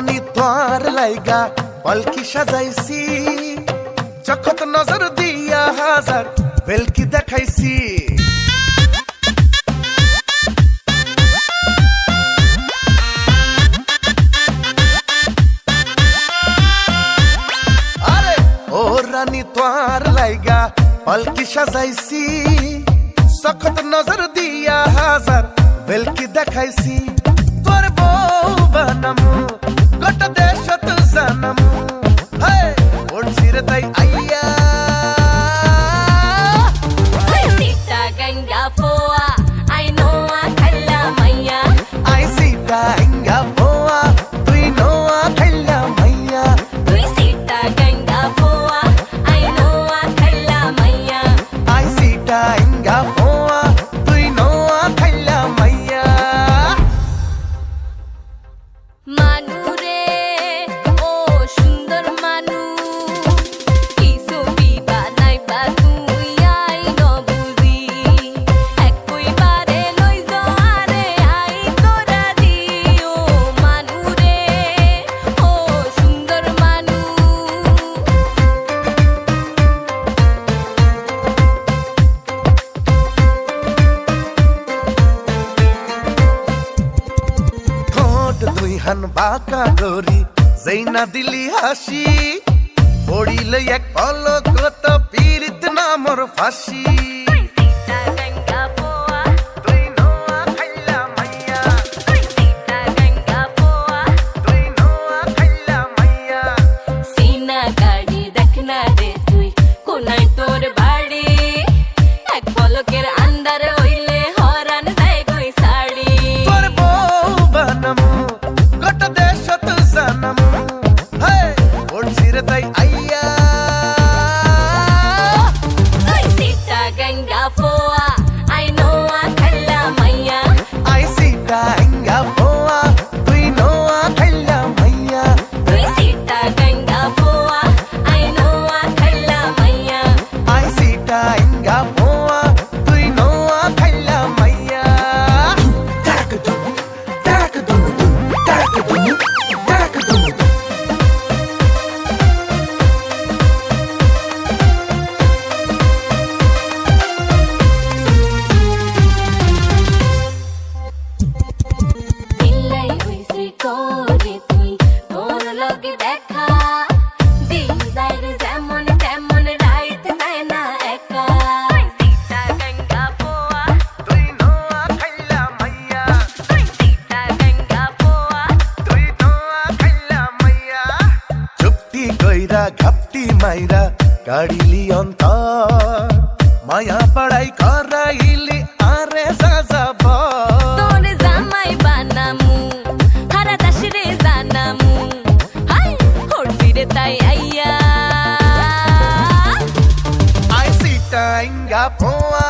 রানী তোর লাইগা পালকি সাজাইছি, চোখত নজর দিয়া হাজার বেলকি দেখাইছি। আরে ও রানী তোর লাইগা পালকি সাজাইছি, চোখত নজর দিয়া হাজার বেলকি দেখাইছি। তোর বউ বানামু গোটা দেশত জানামু, ওড়ছি রে তাই আইয়া। Sita ganga poa, I know I khalla maiya. I sita ganga poa, tui know I khalla maiya. Tui sita ganga poa, I know I khalla maiya. I sita ganga poa, tui know I khalla maiya. Manu re, oh sundar manu, kisu biba nai ba tui ai no buzi. Ekoi bare loi jo are ai tora di, oh manu re, oh sundar manu. ঠোঁট দুই হান বাঁকা গরি যেইনা দিলি হাসি, পড়িলে এক পলক তো পীড়িত না মোর ফাঁসি। Sita ganga poa, তুই নোয়া খাইলা মাইয়া, Sita ganga poa. তুই নোয়া খাইলা মাইয়া। সিনা গাড়ি দেখনা রে তুই কোনায় তোর বাড়ি, এক পলকের আন্দার হইলে হরান যায় কই শাড়ি। তোর বউ বানামু গোটা দেশত জানামু, ওড়ছি রে তাই আইয়া। তুই সীতা গঙ্গা পোয়া, আই নো আ খাল্লা মাইয়া। I sita ganga poa, tui নোয়া খাইলা মাইয়া। তুই সীতা গঙ্গা পোয়া, আই নো আ খাল্লা মাইয়া। I sita ganga poa, tui নোয়া খাইলা মাইয়া। Takadum, takadum, takadum, takadum. দিল্লাই হইছে করে তুই তোর লগে দেখা, দিন যায় রে যেমন তেমন রাইত যায় না একা। সীতা গঙ্গা পোয়া, তুই নোয়া খাইলা মাইয়া, সীতা গঙ্গা পোয়া। তুই নোয়া খাইলা মাইয়া। চুপটি কইরা ঘাপটি মাইরা কাড়িলি অন্তর, মায়া পাড়াই করাইলি আরে যাযাব। তোর জামাই বানামু, হারা দাসরে জানামু, হাই হড়ছি রে তাই আইয়া। I sita ganga poa,